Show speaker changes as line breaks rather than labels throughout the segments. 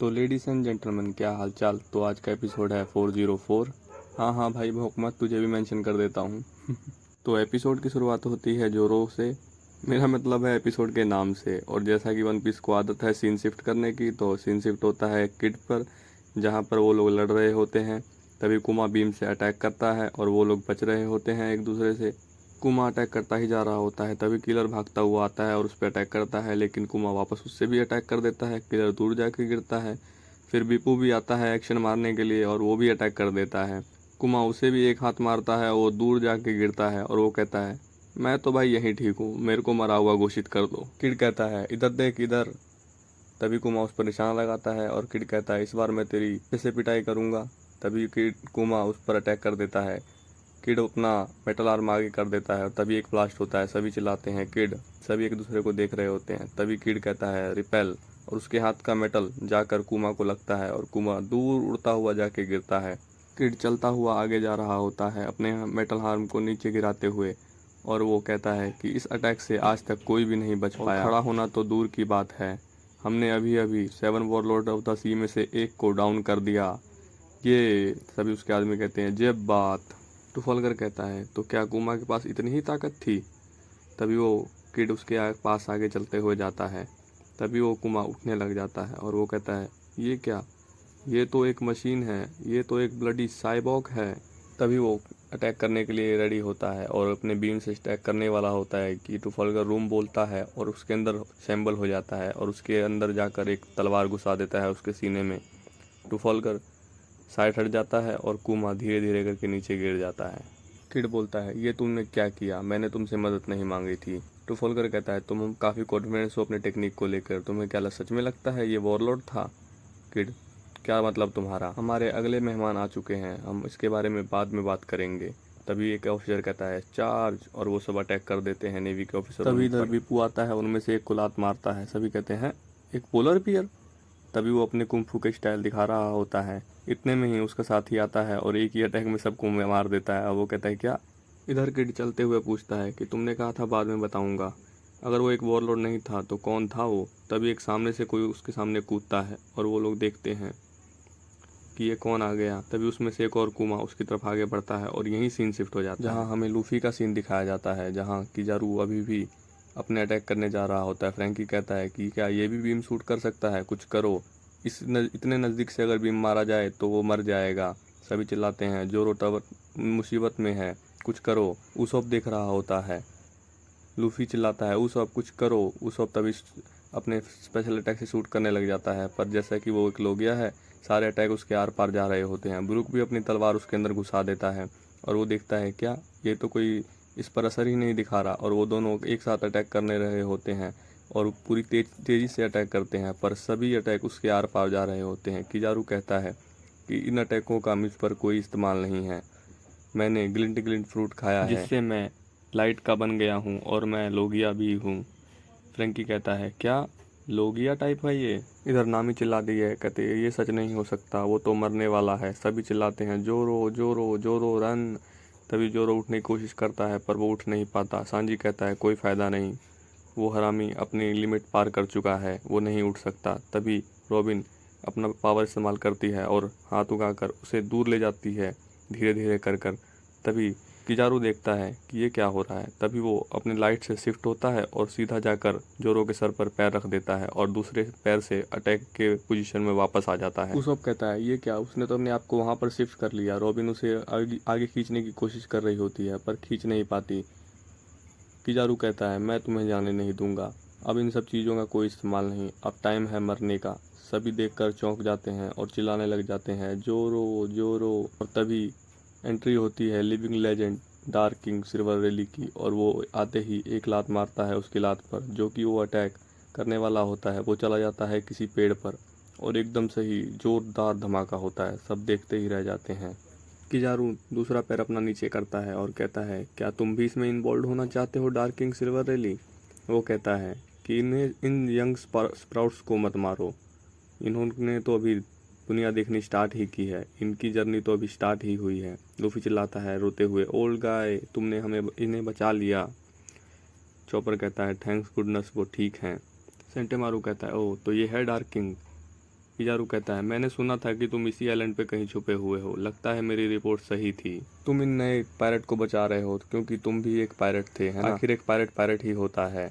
तो ladies and gentleman, क्या हाल चाल। तो आज का एपिसोड है 404। हाँ हाँ भाई, भौंक मत, तुझे भी मेंशन कर देता हूँ। तो एपिसोड की शुरुआत होती है जोरो से। मेरा मतलब है एपिसोड के नाम से। और जैसा कि वन पीस को आदत है सीन शिफ्ट करने की, तो सीन शिफ्ट होता है किड पर, जहाँ पर वो लोग लड़ रहे होते हैं। तभी कुमा बीम से अटैक करता है और वो लोग बच रहे होते हैं एक दूसरे से। कुमा अटैक करता ही जा रहा होता है, तभी किलर भागता हुआ आता है और उस पर अटैक करता है, लेकिन कुमा वापस उससे भी अटैक कर देता है। किलर दूर जाके गिरता है। फिर बीपू भी आता है एक्शन मारने के लिए और वो भी अटैक कर देता है। कुमा उसे भी एक हाथ मारता है, वो दूर जाके गिरता है और वो कहता है, मैं तो भाई यहीं ठीक हूँ, मेरे को मरा हुआ घोषित कर दो। किड कहता है, इधर देख इधर। तभी कुमा उस पर निशाना लगाता है और किड कहता है, इस बार मैं तेरी फिर से पिटाई करूंगा। तभी किड कुमा उस पर अटैक कर देता है। किड अपना मेटल आर्म आगे कर देता है और तभी एक ब्लास्ट होता है। सभी चिल्लाते हैं किड। सभी एक दूसरे को देख रहे होते हैं। तभी किड कहता है रिपेल, और उसके हाथ का मेटल जाकर कुमा को लगता है और कुमा दूर उड़ता हुआ जाके गिरता है। किड चलता हुआ आगे जा रहा होता है अपने मेटल आर्म को नीचे गिराते हुए, और वो कहता है कि इस अटैक से आज तक कोई भी नहीं बच पाया। खड़ा होना तो दूर की बात है, हमने अभी अभी 7 वॉरलॉर्ड ऑफ द सी में से एक को डाउन कर दिया। ये सभी उसके आदमी कहते हैं जब बात। ट्रुफलगर कहता है, तो क्या कुमा के पास इतनी ही ताकत थी। तभी वो किड उसके पास आगे चलते हुए जाता है। तभी वो कुमा उठने लग जाता है और वो कहता है, ये क्या, ये तो एक मशीन है, ये तो एक ब्लडी साइबॉग है। तभी वो अटैक करने के लिए रेडी होता है और अपने बीम से अटैक करने वाला होता है कि ट्रुफलगर रूम बोलता है और उसके अंदर सैम्बल हो जाता है और उसके अंदर जाकर एक तलवार घुसा देता है उसके सीने में। ट्रुफलगर साइड हट जाता है और कुमा धीरे धीरे करके नीचे गिर जाता है। किड बोलता है, ये तुमने क्या किया, मैंने तुमसे मदद नहीं मांगी थी। ट्रुफलगर कहता है, तुम काफ़ी कॉन्फिडेंस हो अपने टेक्निक को लेकर, तुम्हें क्या सच में लगता है ये वॉरलॉर्ड था। किड, क्या मतलब तुम्हारा, हमारे अगले मेहमान आ चुके हैं, हम इसके बारे में बाद में बात करेंगे। तभी एक ऑफिसर कहता है चार्ज, और वो सब अटैक कर देते हैं नेवी के ऑफिसर। तभी इधर बीपू आता है, उनमें से एक को लात मारता है। सभी कहते हैं, एक पोलर बियर। तभी वो अपने कुंफू के स्टाइल दिखा रहा होता है। इतने में ही उसका साथी आता है और एक ही अटैक में सबको मार देता है। और वो कहता है क्या। इधर किड चलते हुए पूछता है कि तुमने कहा था बाद में बताऊंगा, अगर वो एक वॉरलॉर्ड नहीं था तो कौन था वो। तभी एक सामने से कोई उसके सामने कूदता है और वो लोग देखते हैं कि ये कौन आ गया। तभी उसमें से एक और कुमा उसकी तरफ आगे बढ़ता है और यही सीन शिफ्ट हो जाता है, जहाँ हमें लूफी का सीन दिखाया जाता है, जहाँ किजारू अभी भी अपने अटैक करने जा रहा होता है। फ्रैंकी कहता है कि क्या ये भी बीम शूट कर सकता है, कुछ करो, इतने नज़दीक से अगर बीम मारा जाए तो वो मर जाएगा। सभी चिल्लाते हैं, जोरो टवर मुसीबत में है, कुछ करो। उसॉप देख रहा होता है। लूफी चिल्लाता है, उसॉप कुछ करो। उसॉप तभी अपने स्पेशल अटैक से शूट करने लग जाता है, पर जैसा कि वो एक लोगिया है, सारे अटैक उसके आर पार जा रहे होते हैं। ब्रूक भी अपनी तलवार उसके अंदर घुसा देता है और वो देखता है क्या, ये तो कोई इस पर असर ही नहीं दिखा रहा। और वो दोनों एक साथ अटैक करने रहे होते हैं और पूरी तेज़ी से अटैक करते हैं, पर सभी अटैक उसके आर पार जा रहे होते हैं। किजारू कहता है कि इन अटैकों का मुझ पर कोई इस्तेमाल नहीं है, मैंने ग्लिंट ग्लिंट फ्रूट खाया है जिससे मैं लाइट का बन गया हूँ और मैं लोगिया भी हूँ। फ्रैंकी कहता है, क्या लोगिया टाइप है ये। इधर नामी चिल्ला दी है, कहते ये सच नहीं हो सकता, वो तो मरने वाला है। सभी चिल्लाते हैं, जोरो जोरो जोरो रन। तभी जोरो उठने की कोशिश करता है पर वो उठ नहीं पाता। सांजी कहता है, कोई फ़ायदा नहीं, वो हरामी अपनी लिमिट पार कर चुका है, वो नहीं उठ सकता। तभी रॉबिन अपना पावर इस्तेमाल करती है और हाथ उगाकर उसे दूर ले जाती है धीरे धीरे कर कर। तभी किजारू देखता है कि ये क्या हो रहा है। तभी वो अपने लाइट से शिफ्ट होता है और सीधा जाकर जोरो के सर पर पैर रख देता है और दूसरे पैर से अटैक के पोजीशन में वापस आ जाता है। उसब कहता है, ये क्या, उसने तो अपने आप को वहाँ पर शिफ्ट कर लिया। रॉबिन उसे आगे खींचने की कोशिश कर रही होती है पर खींच नहीं पाती। किजारू कहता है, मैं तुम्हें जाने नहीं दूंगा, अब इन सब चीज़ों का कोई इस्तेमाल नहीं, अब टाइम है मरने का। सभी देखकर चौंक जाते हैं और चिल्लाने लग जाते हैं, जोरो जोरो। और तभी एंट्री होती है living legend dark king silver rally की, और वो आते ही एक लात मारता है उसकी लात पर, जो कि वो अटैक करने वाला होता है। वो चला जाता है किसी पेड़ पर और एकदम से ही जोरदार धमाका होता है। सब देखते ही रह जाते हैं। किजारू दूसरा पैर अपना नीचे करता है और कहता है, क्या तुम भी इसमें इन्वॉल्व होना चाहते हो डार्क किंग सिल्वर रैली। वो कहता है कि इन यंग स्प्राउट्स को मत मारो, इन्होंने तो अभी दुनिया देखनी स्टार्ट ही की है, इनकी जर्नी तो अभी स्टार्ट ही हुई है। लूफी चिल्लाता है रोते हुए, ओल्ड गाय, तुमने हमें इन्हें बचा लिया। चॉपर कहता है, थैंक्स गुडनेस, वो ठीक हैं। सेंटेमारू कहता है, ओह तो ये है डार्क किंग। किजारू कहता है, मैंने सुना था कि तुम इसी आइलैंड पे कहीं छुपे हुए हो, लगता है मेरी रिपोर्ट सही थी। तुम इन नए पायरेट को बचा रहे हो क्योंकि तुम भी एक पायरेट थे, है ना? आखिर एक पायरेट पायरेट ही होता है।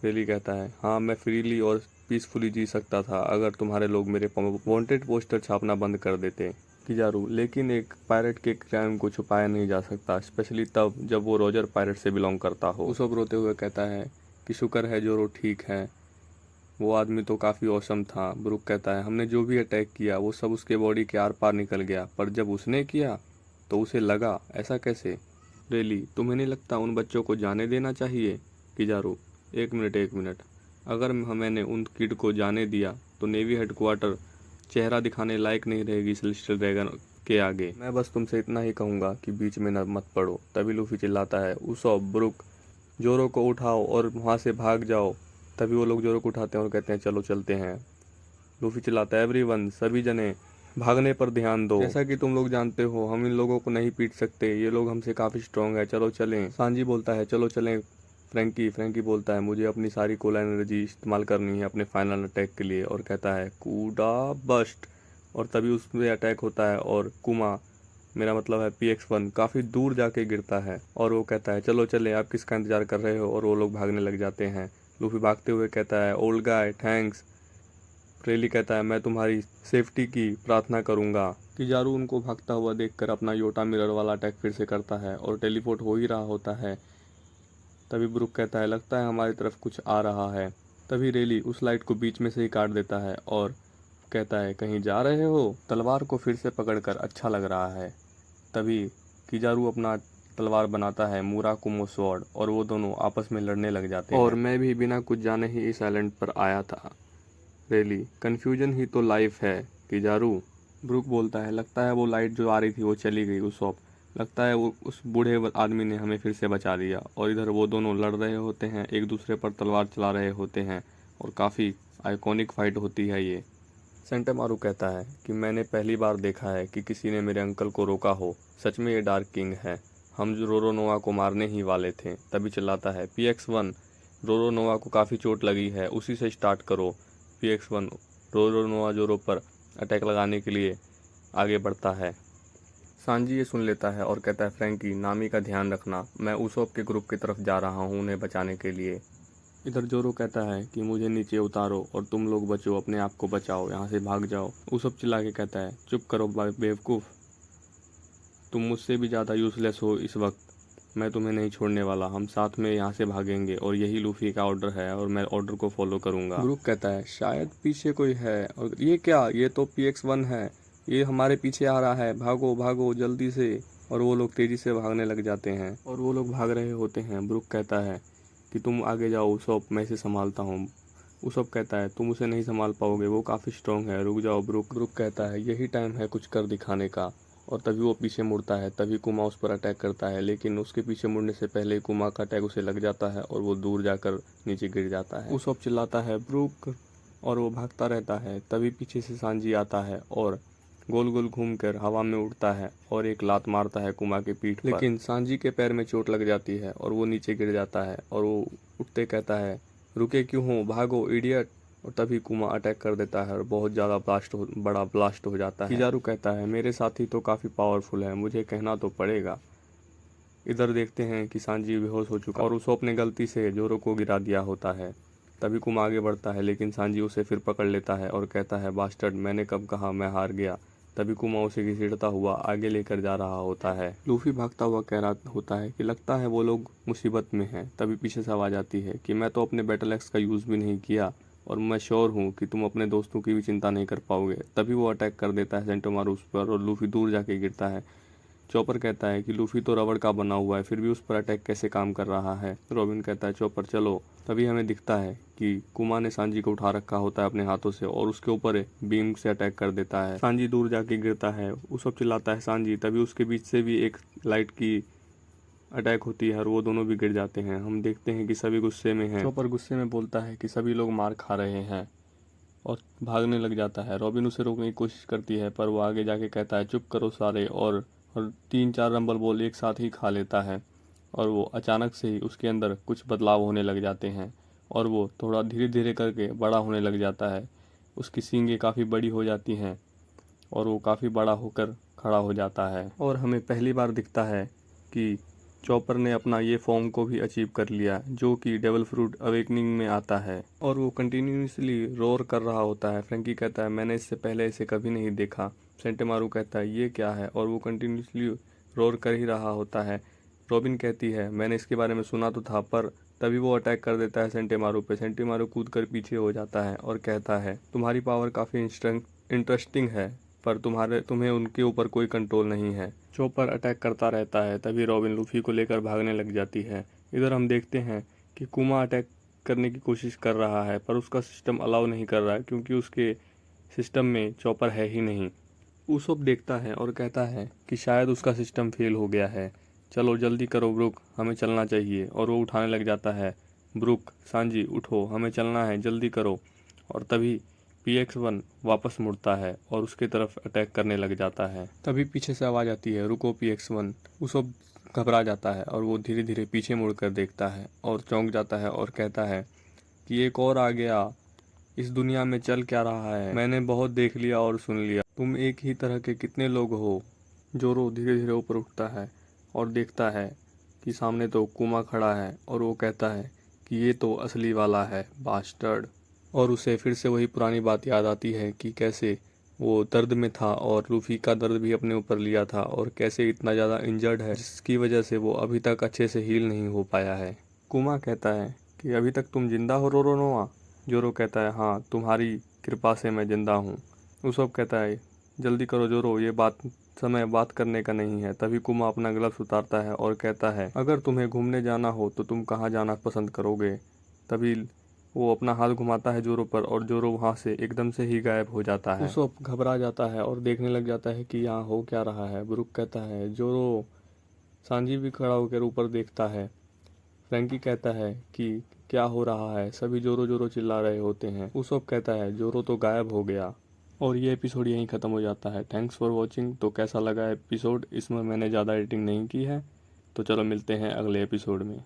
रेली कहता है, हाँ मैं फ्रीली और पीसफुली जी सकता था अगर तुम्हारे लोग मेरे वांटेड पोस्टर छापना बंद कर देते। किजारू, लेकिन एक पायरेट के क्राइम को छुपाया नहीं जा सकता, स्पेशली तब जब वो रॉजर पायरेट से बिलोंग करता हो। उसब रोते हुए कहता है कि शुक्र है जोरो ठीक है, वो आदमी तो काफ़ी औसम था। ब्रुक कहता है, हमने जो भी अटैक किया वो सब उसके बॉडी के आर पार निकल गया, पर जब उसने किया तो उसे लगा, ऐसा कैसे? रेली, तुम्हें नहीं लगता उन बच्चों को जाने देना चाहिए? किजारू, एक मिनट, अगर मैंने उन किड को जाने दिया तो नेवी हेडक्वार्टर चेहरा दिखाने लायक नहीं रहेगी सेलेस्टियल ड्रैगन के आगे। मैं बस तुमसे इतना ही कहूँगा कि बीच में न मत पड़ो। तभी लूफी चिल्लाता है, उसॉप, ब्रुक, जोरो को उठाओ और वहाँ से भाग जाओ। तभी वो लोग जोरो को उठाते हैं और कहते हैं चलो चलते हैं। लूफी चिल्लाता है, एवरीवन, सभी जने भागने पर ध्यान दो। जैसा कि तुम लोग जानते हो हम इन लोगों को नहीं पीट सकते, ये लोग हमसे काफ़ी स्ट्रांग है, चलो चलें। सांजी बोलता है चलो चलें। फ्रैंकी बोलता है, मुझे अपनी सारी कोला एनर्जी इस्तेमाल करनी है अपने फाइनल अटैक के लिए, और कहता है कूडा बस्ट। और तभी उसमें अटैक होता है और कुमा, मेरा मतलब है PX-1, काफ़ी दूर जाके गिरता है। और वो कहता है चलो चले, आप किसका इंतजार कर रहे हो? और वो लोग भागने लग जाते हैं। लूफी भागते हुए कहता है, ओल्ड गाय थैंक्स। रेली कहता है, मैं तुम्हारी सेफ्टी की प्रार्थना करूंगा। किजारू उनको भागता हुआ देखकर अपना योटा मिरर वाला अटैक फिर से करता है और टेलीपोर्ट हो ही रहा होता है। तभी ब्रुक कहता है, लगता है हमारी तरफ कुछ आ रहा है। तभी रेली उस लाइट को बीच में से ही काट देता है और कहता है, कहीं जा रहे हो? तलवार को फिर से पकड़कर अच्छा लग रहा है। तभी किजारू अपना तलवार बनाता है मुराकुमो स्वॉर्ड और वो दोनों आपस में लड़ने लग जाते हैं। और मैं भी बिना कुछ जाने ही इस आइलैंड पर आया था। रेली, कन्फ्यूजन ही तो लाइफ है। किजारू, ब्रुक बोलता है, लगता है वो लाइट जो आ रही थी वो चली गई। उसॉप, लगता है वो उस बूढ़े आदमी ने हमें फिर से बचा दिया। और इधर वो दोनों लड़ रहे होते हैं, एक दूसरे पर तलवार चला रहे होते हैं और काफ़ी आइकॉनिक फाइट होती है ये। सेंटामारू कहता है कि मैंने पहली बार देखा है कि किसी ने मेरे अंकल को रोका हो, सच में ये डार्क किंग है, हम जो रोरोनोआ को मारने ही वाले थे। तभी चिल्लाता है, PX-1, रोरोनोआ को काफ़ी चोट लगी है, उसी से स्टार्ट करो। PX-1 रोरोनोआ जोरो पर अटैक लगाने के लिए आगे बढ़ता है। सांजी ये सुन लेता है और कहता है, फ्रैंकी, नामी का ध्यान रखना, मैं उसॉप के ग्रुप की तरफ जा रहा हूँ उन्हें बचाने के लिए। इधर जोरो कहता है कि मुझे नीचे उतारो और तुम लोग बचो, अपने आप को बचाओ, यहाँ से भाग जाओ। उसॉप चिल्ला के कहता है, चुप करो बेवकूफ़, तुम मुझसे भी ज़्यादा यूजलेस हो इस वक्त, मैं तुम्हें नहीं छोड़ने वाला, हम साथ में यहाँ से भागेंगे और यही लूफी का ऑर्डर है और मैं ऑर्डर को फॉलो करूँगा। ब्रुक कहता है, शायद पीछे कोई है, और ये क्या, ये तो PX-1 है, ये हमारे पीछे आ रहा है, भागो भागो जल्दी से। और वो लोग तेज़ी से भागने लग जाते हैं और वो लोग भाग रहे होते हैं। ब्रुक कहता है कि तुम आगे जाओ उसॉप, मैं इसे संभालता हूँ। उसॉप कहता है, तुम उसे नहीं संभाल पाओगे, वो काफ़ी स्ट्रांग है, रुक जाओ ब्रुक। ब्रुक कहता है, यही टाइम है कुछ कर दिखाने का। और तभी वो पीछे मुड़ता है, तभी कुमा उस पर अटैक करता है, लेकिन उसके पीछे मुड़ने से पहले कुमा का अटैक उसे लग जाता है और वो दूर जाकर नीचे गिर जाता है। उसॉप चिल्लाता है, ब्रुक, और वो भागता रहता है। तभी पीछे से सांजी आता है और गोल गोल घूमकर हवा में उड़ता है और एक लात मारता है कुमा के पीठ पर। लेकिन सांजी के पैर में चोट लग जाती है और वो नीचे गिर जाता है और वो उठते कहता है, रुके क्यों हो, भागो इडियट। और तभी कुमा अटैक कर देता है और बहुत ज़्यादा बड़ा ब्लास्ट हो जाता है। किजारू कहता है, मेरे साथी तो काफ़ी पावरफुल है, मुझे कहना तो पड़ेगा। इधर देखते हैं कि सांजी बेहोश हो चुका और उसॉप ने गलती से जोरो को गिरा दिया होता है। तभी कुमा आगे बढ़ता है लेकिन सांजी उसे फिर पकड़ लेता है और कहता है, बास्टर्ड, मैंने कब कहा मैं हार गया। तभी कुमा उसे घसीटता हुआ आगे लेकर जा रहा होता है। लूफी भागता हुआ कह रहा होता है कि लगता है वो लोग मुसीबत में हैं। तभी पीछे से आवाज़ आती है कि मैं तो अपने बैटल एक्स का यूज़ भी नहीं किया और मैं श्योर हूँ कि तुम अपने दोस्तों की भी चिंता नहीं कर पाओगे। तभी वो अटैक कर देता है सेंटोमारू उस पर और लूफी दूर जाके गिरता है। चॉपर कहता है कि लूफी तो रबड़ का बना हुआ है, फिर भी उस पर अटैक कैसे काम कर रहा है। रॉबिन कहता है, चॉपर चलो। तभी हमें दिखता है कि कुमा ने सांजी को उठा रखा होता है अपने हाथों से और उसके ऊपर बीम से अटैक कर देता है। सांजी दूर जाके गिरता है, वो सब चिल्लाता है सांजी। तभी उसके बीच से भी एक लाइट की अटैक होती है और वो दोनों भी गिर जाते हैं। हम देखते हैं कि सभी गुस्से में हैं। चॉपर गुस्से में बोलता है कि सभी लोग मार खा रहे हैं और भागने लग जाता है। रॉबिन उसे रोकने की कोशिश करती है पर वो आगे जाके कहता है, चुप करो सारे, और 3-4 रंबल बॉल एक साथ ही खा लेता है और वो अचानक से ही उसके अंदर कुछ बदलाव होने लग जाते हैं और वो थोड़ा धीरे धीरे करके बड़ा होने लग जाता है। उसकी सींगें काफ़ी बड़ी हो जाती हैं और वो काफ़ी बड़ा होकर खड़ा हो जाता है। और हमें पहली बार दिखता है कि चॉपर ने अपना ये फॉर्म को भी अचीव कर लिया, जो कि डेविल फ्रूट अवेकनिंग में आता है। और वो कंटिन्यूसली रोर कर रहा होता है। फ्रैंकी कहता है मैंने इससे पहले इसे कभी नहीं देखा। सेंटेमारू कहता है ये क्या है, और वो कंटिन्यूसली रोर कर ही रहा होता है। रॉबिन कहती है मैंने इसके बारे में सुना तो था, पर तभी वो अटैक कर देता है सेंटेमारू पे। सेंटेमारू कूद कर पीछे हो जाता है और कहता है तुम्हारी पावर काफ़ी इंटरेस्टिंग है, पर तुम्हें उनके ऊपर कोई कंट्रोल नहीं है। चॉपर अटैक करता रहता है, तभी रॉबिन लूफी को लेकर भागने लग जाती है। इधर हम देखते हैं कि कुमा अटैक करने की कोशिश कर रहा है, पर उसका सिस्टम अलाउ नहीं कर रहा है, क्योंकि उसके सिस्टम में चॉपर है ही नहीं। उसोप देखता है और कहता है कि शायद उसका सिस्टम फेल हो गया है। चलो जल्दी करो ब्रुक, हमें चलना चाहिए। और वो उठाने लग जाता है। ब्रुक, सांजी उठो, हमें चलना है, जल्दी करो। और तभी PX-1 वापस मुड़ता है और उसके तरफ अटैक करने लग जाता है। तभी पीछे से आवाज़ आती है रुको PX-1। उसोप घबरा जाता है और वो धीरे धीरे पीछे मुड़कर देखता है और चौंक जाता है और कहता है कि एक और आ गया। इस दुनिया में चल क्या रहा है, मैंने बहुत देख लिया और सुन लिया। तुम एक ही तरह के कितने लोग हो। जोरो धीरे धीरे ऊपर उठता है और देखता है कि सामने तो कुमा खड़ा है, और वो कहता है कि ये तो असली वाला है, बास्टर्ड। और उसे फिर से वही पुरानी बात याद आती है कि कैसे वो दर्द में था और लूफी का दर्द भी अपने ऊपर लिया था, और कैसे इतना ज़्यादा इंजर्ड है जिसकी वजह से वो अभी तक अच्छे से हील नहीं हो पाया है। कुमा कहता है कि अभी तक तुम जिंदा हो रोरोनोआ। जोरो कहता है हाँ, तुम्हारी कृपा से मैं जिंदा हूँ। उसोप कहता है जल्दी करो जोरो, ये समय बात करने का नहीं है। तभी कुमा अपना ग्लव्स उतारता है और कहता है अगर तुम्हें घूमने जाना हो तो तुम कहाँ जाना पसंद करोगे। तभी वो अपना हाथ घुमाता है जोरो पर, और जोरो वहाँ से एकदम से ही गायब हो जाता है। उसोप घबरा जाता है और देखने लग जाता है कि यहाँ हो क्या रहा है। ब्रुक कहता है जोरो। सांजी भी खड़ा होकर ऊपर देखता है। फ्रैंकी कहता है कि क्या हो रहा है, सभी जोरो जोरो चिल्ला रहे होते हैं। उसोप कहता है जोरो तो गायब हो गया। और ये एपिसोड यहीं ख़त्म हो जाता है। Thanks for watching. तो कैसा लगा एपिसोड, इसमें मैंने ज़्यादा एडिटिंग नहीं की है। तो चलो मिलते हैं अगले एपिसोड में।